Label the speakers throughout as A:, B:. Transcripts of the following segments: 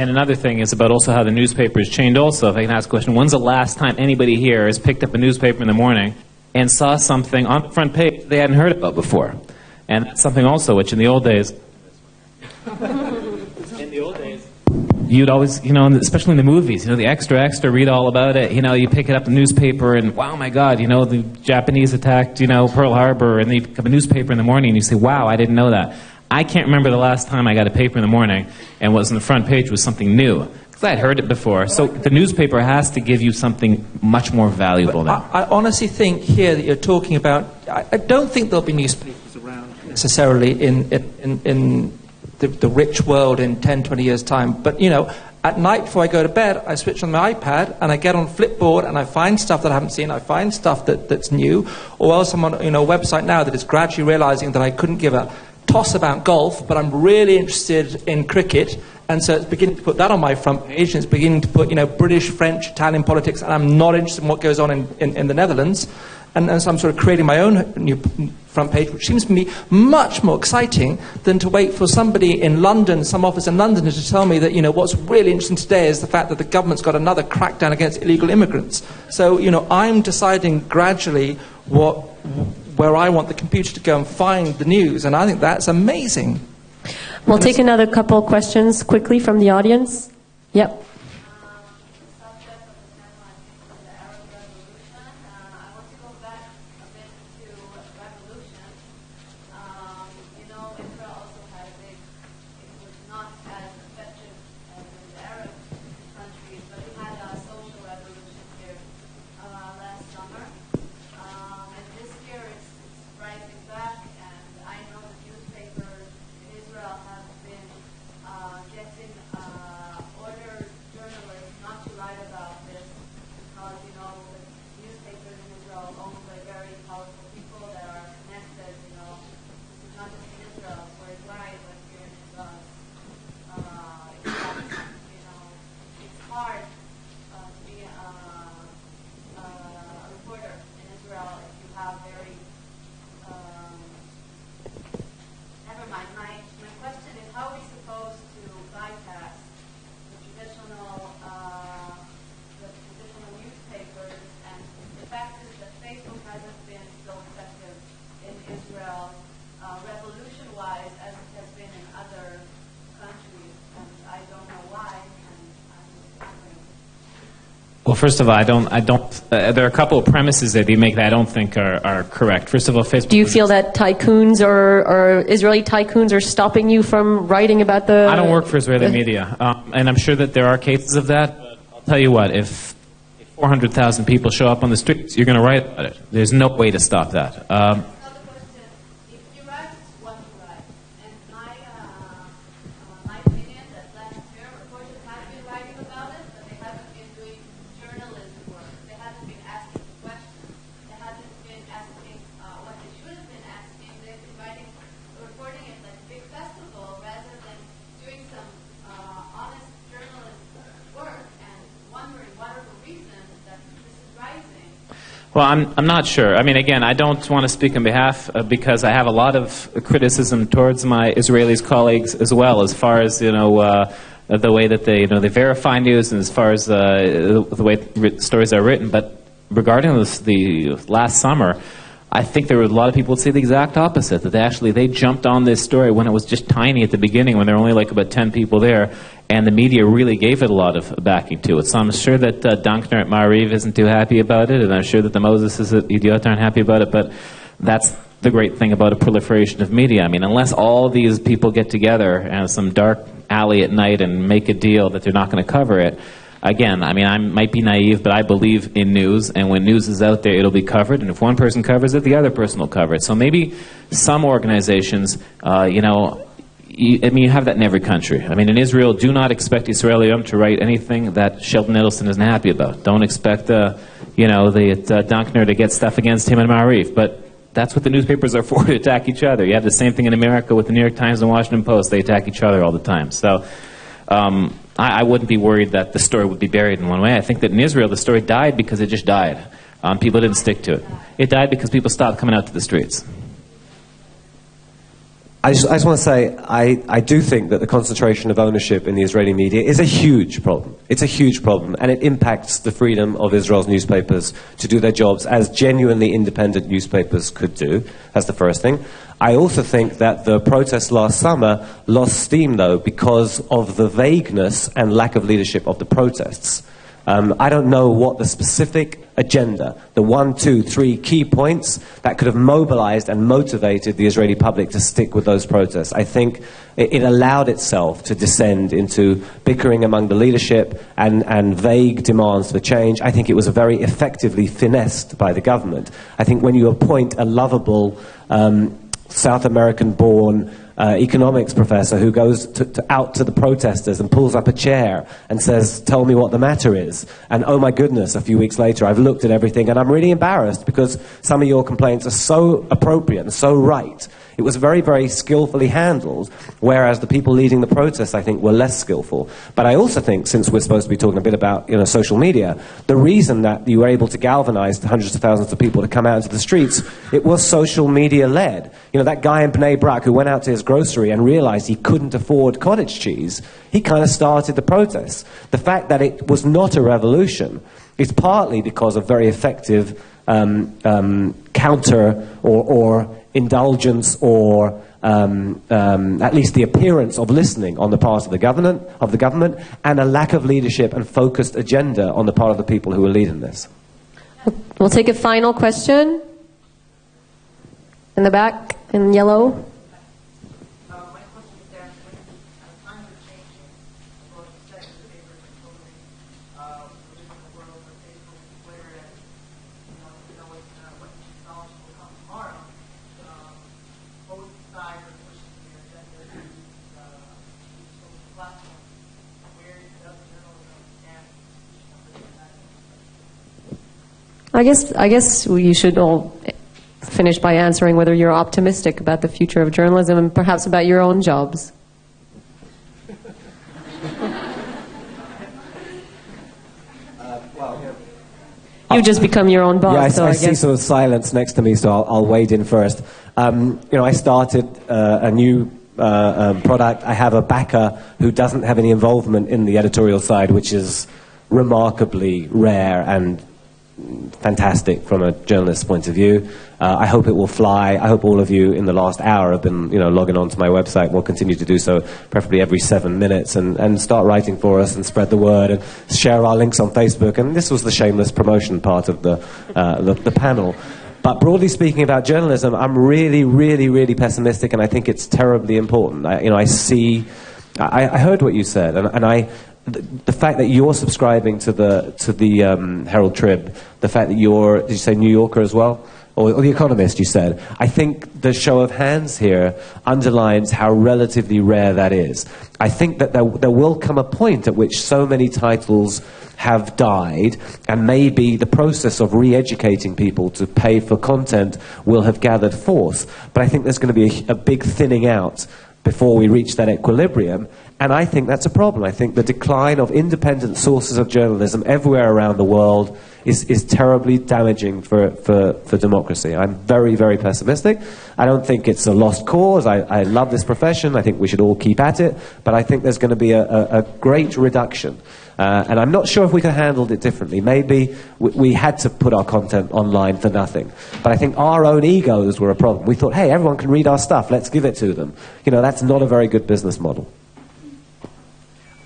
A: And another thing is about also how the newspaper is chained also. If I can ask a question, when's the last time anybody here has picked up a newspaper in the morning and saw something on the front page they hadn't heard about before? And that's something also which in the old days, you'd always, you know, especially in the movies, you know, the extra, read all about it. You know, you pick it up the newspaper and, wow, my God, you know, the Japanese attacked, you know, Pearl Harbor, and then you pick up a newspaper in the morning and you say, wow, I didn't know that. I can't remember the last time I got a paper in the morning and what was on the front page was something new. Because I had heard it before. So the newspaper has to give you something much more valuable now.
B: I honestly think here that you're talking about, I don't think there'll be newspapers around necessarily in the rich world in 10, 20 years' time. But, you know, at night before I go to bed, I switch on my iPad and I get on Flipboard and I find stuff that I haven't seen. I find stuff that's new. Or else I'm on, you know, a website now that is gradually realizing that I couldn't give a toss about golf, but I'm really interested in cricket. And so it's beginning to put that on my front page, and it's beginning to put, you know, British, French, Italian politics, and I'm not interested in what goes on in the Netherlands. And so I'm sort of creating my own new front page, which seems to me much more exciting than to wait for somebody in London, some office in London, to tell me that, you know, what's really interesting today is the fact that the government's got another crackdown against illegal immigrants. So, you know, I'm deciding gradually where I want the computer to go and find the news, and I think that's amazing.
C: We'll take another couple of questions quickly from the audience. Yep. Well, first of all, there are a couple of premises that you make that I don't think are correct. First of all, Facebook... Do you feel that tycoons or Israeli tycoons are stopping you from writing about the... I don't work for Israeli media, and I'm sure that there are cases of that. But I'll tell you what, if 400,000 people show up on the streets, you're going to write about it. There's no way to stop that. Well, I'm not sure. I mean, again, I don't want to speak on behalf because I have a lot of criticism towards my Israeli colleagues as well, as far as, you know, the way that they verify news and as far as the way stories are written. But regarding the last summer, I think there were a lot of people who would say the exact opposite, that they jumped on this story when it was just tiny at the beginning, when there were only like about 10 people there, and the media really gave it a lot of backing to it. So I'm sure that Dankner at Ma'ariv isn't too happy about it, and I'm sure that the Moses at Idiot aren't happy about it, but that's the great thing about a proliferation of media. I mean, unless all these people get together in some dark alley at night and make a deal that they're not going to cover it, again, I mean, I might be naive, but I believe in news, and when news is out there, it'll be covered, and if one person covers it, the other person will cover it. So maybe some organizations, you have that in every country. I mean, in Israel, do not expect Israelim to write anything that Sheldon Adelson isn't happy about. Don't expect, the Dankner to get stuff against him and Ma'ariv, but that's what the newspapers are for, to attack each other. You have the same thing in America with the New York Times and Washington Post. They attack each other all the time. So I wouldn't be worried that the story would be buried in one way. I think that in Israel, the story died because it just died. People didn't stick to it. It died because people stopped coming out to the streets.
D: I just want to say, I do think that the concentration of ownership in the Israeli media is a huge problem. It's a huge problem, and it impacts the freedom of Israel's newspapers to do their jobs as genuinely independent newspapers could do. That's the first thing. I also think that the protests last summer lost steam, though, because of the vagueness and lack of leadership of the protests. I don't know what the specific agenda, the 1, 2, 3 key points that could have mobilized and motivated the Israeli public to stick with those protests. I think it allowed itself to descend into bickering among the leadership and vague demands for change. I think it was very effectively finessed by the government. I think when you appoint a lovable South American-born economics professor who goes out to the protesters and pulls up a chair and says, tell me what the matter is. And oh my goodness, a few weeks later, I've looked at everything and I'm really embarrassed because some of your complaints are so appropriate and so right. It was very, very skillfully handled, whereas the people leading the protests, I think, were less skillful. But I also think, since we're supposed to be talking a bit about social media, the reason that you were able to galvanize hundreds of thousands of people to come out into the streets, it was social media-led. That guy in Bnei Brak who went out to his grocery and realized he couldn't afford cottage cheese, he kind of started the protests. The fact that it was not a revolution is partly because of very effective counter or indulgence or at least the appearance of listening on the part of the government, and a lack of leadership and focused agenda on the part of the people who are leading this.
E: We'll take a final question. In the back, in yellow. I guess we should all finish by answering whether you're optimistic about the future of journalism and perhaps about your own jobs. You've just become your own boss.
D: Yeah,
E: so
D: I see sort of silence next to me, so I'll wade in first. I started a new product. I have a backer who doesn't have any involvement in the editorial side, which is remarkably rare and fantastic from a journalist's point of view. I hope it will fly. I hope all of you in the last hour have been logging on to my website and will continue to do so, preferably every 7 minutes, and start writing for us and spread the word and share our links on Facebook. And this was the shameless promotion part of the panel. But broadly speaking about journalism, I'm really, really, really pessimistic, and I think it's terribly important. I heard what you said, and the fact that you're subscribing to the Herald Trib, the fact that did you say New Yorker as well? Or The Economist, you said. I think the show of hands here underlines how relatively rare that is. I think that there will come a point at which so many titles have died, and maybe the process of re-educating people to pay for content will have gathered force. But I think there's going to be a big thinning out before we reach that equilibrium, and I think that's a problem. I think the decline of independent sources of journalism everywhere around the world is terribly damaging for democracy. I'm very, very pessimistic. I don't think it's a lost cause. I love this profession. I think we should all keep at it, but I think there's going to be a great reduction. And I'm not sure if we could have handled it differently. Maybe we had to put our content online for nothing. But I think our own egos were a problem. We thought, hey, everyone can read our stuff. Let's give it to them. That's not a very good business model.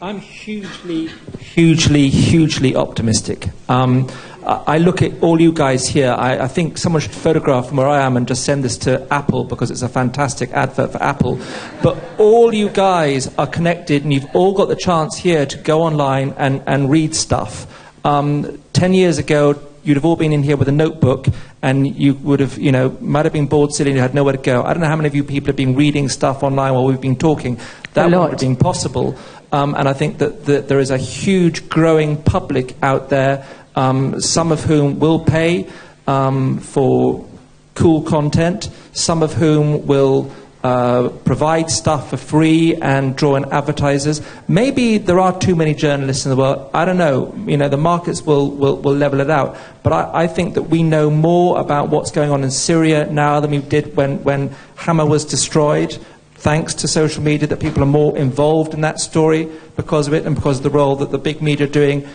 B: I'm hugely, hugely, hugely optimistic. I look at all you guys here. I think someone should photograph from where I am and just send this to Apple, because it's a fantastic advert for Apple. But all you guys are connected, and you've all got the chance here to go online and read stuff. 10 years ago, you'd have all been in here with a notebook, and you would have, might have been bored sitting, you had nowhere to go. I don't know how many of you people have been reading stuff online while we've been talking. That would have been possible. And I think that there is a huge growing public out there, some of whom will pay for cool content, some of whom will provide stuff for free and draw in advertisers. Maybe there are too many journalists in the world. I don't know. The markets will level it out. But I think that we know more about what's going on in Syria now than we did when Hama was destroyed. thanks to social media, that people are more involved in that story because of it, and because of the role that the big media are doing,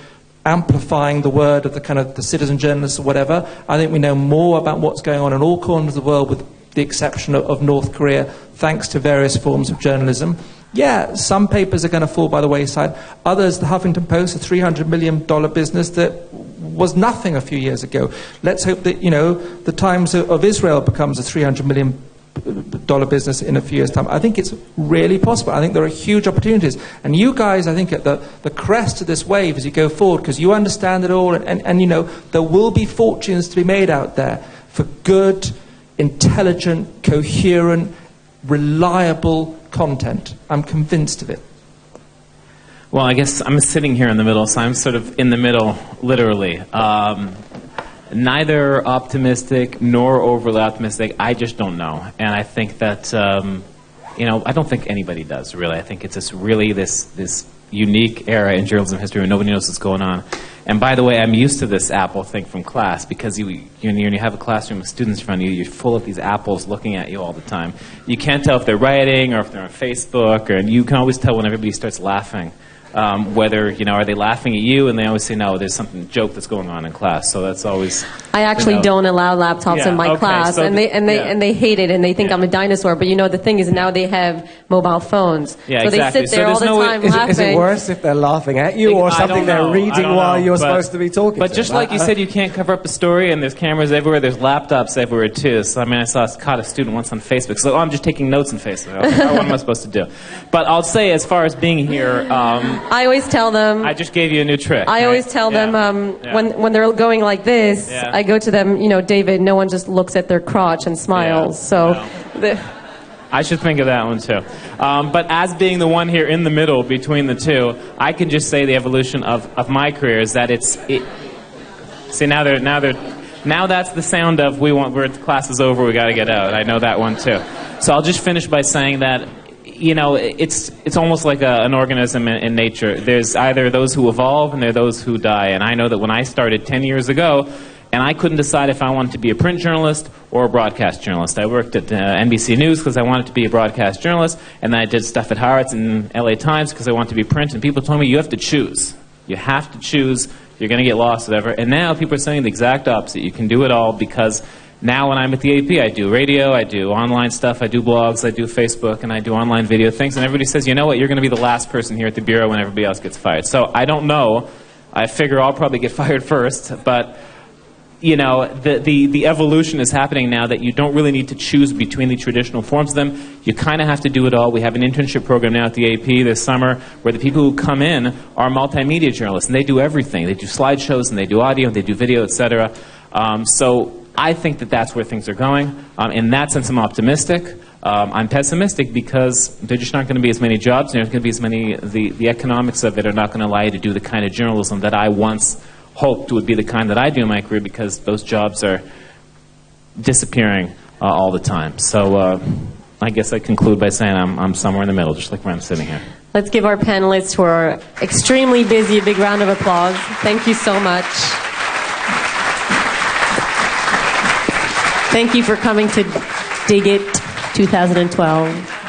B: amplifying the word of the kind of the citizen journalists or whatever. I think we know more about what's going on in all corners of the world, with the exception of North Korea, thanks to various forms of journalism. Yeah, some papers are going to fall by the wayside. Others, the Huffington Post, a $300 million business that was nothing a few years ago. Let's hope that, the Times of Israel becomes a $300 million business in a few years' time. I think it's really possible. I think there are huge opportunities. And you guys, I think, at the crest of this wave as you go forward, because you understand it all, and there will be fortunes to be made out there for good, intelligent, coherent, reliable content. I'm convinced of it.
C: Well, I guess I'm sitting here in the middle, so I'm sort of in the middle, literally. Neither optimistic nor overly optimistic. I just don't know. And I think that, I don't think anybody does, really. I think it's this unique era in journalism history where nobody knows what's going on. And by the way, I'm used to this apple thing from class, because when you have a classroom with students in front of you, you're full of these apples looking at you all the time. You can't tell if they're writing or if they're on Facebook, and you can always tell when everybody starts laughing. Whether, are they laughing at you? And they always say, no, there's something joke that's going on in class. So that's always...
E: I actually don't allow laptops in my class, so and they hate it, and they think I'm a dinosaur. But the thing is, now they have mobile phones, so
C: exactly.
E: They sit there all the time laughing.
D: Is it worse if they're laughing at you, or something they're reading while you're supposed to be talking?
C: But just like you said, you can't cover up a story, and there's cameras everywhere. There's laptops everywhere too. So I caught a student once on Facebook. So I'm just taking notes on Facebook. What am I supposed to do? But I'll say, as far as being here.
E: I always tell them...
C: I just gave you a new trick.
E: I always tell them when they're going like this, I go to them, David, no one just looks at their crotch and smiles.
C: I should think of that one too. But as being the one here in the middle between the two, I can just say the evolution of my career is that See, now that's the sound of class is over, we got to get out. I know that one too. So I'll just finish by saying that it's almost like an organism in nature. There's either those who evolve and there are those who die. And I know that when I started 10 years ago, and I couldn't decide if I wanted to be a print journalist or a broadcast journalist. I worked at NBC News because I wanted to be a broadcast journalist, and then I did stuff at Horovitz and LA Times because I wanted to be print, and people told me, you have to choose. You have to choose. You're going to get lost, whatever. And now people are saying the exact opposite. You can do it all, because now when I'm at the AP, I do radio, I do online stuff, I do blogs, I do Facebook, and I do online video things, and everybody says, you know what, you're going to be the last person here at the Bureau when everybody else gets fired. So I don't know. I figure I'll probably get fired first, but... the evolution is happening now that you don't really need to choose between the traditional forms of them. You kind of have to do it all. We have an internship program now at the AP this summer where the people who come in are multimedia journalists, and they do everything. They do slideshows, and they do audio, and they do video, etc. So I think that that's where things are going. In that sense, I'm optimistic. I'm pessimistic because there just aren't going to be as many jobs, and there's going to be as many, the economics of it are not going to allow you to do the kind of journalism that I once hoped would be the kind that I do in my career, because those jobs are disappearing all the time. So I guess I conclude by saying I'm somewhere in the middle, just like where I'm sitting here.
E: Let's give our panelists, who are extremely busy, a big round of applause. Thank you so much. Thank you for coming to Dig It 2012.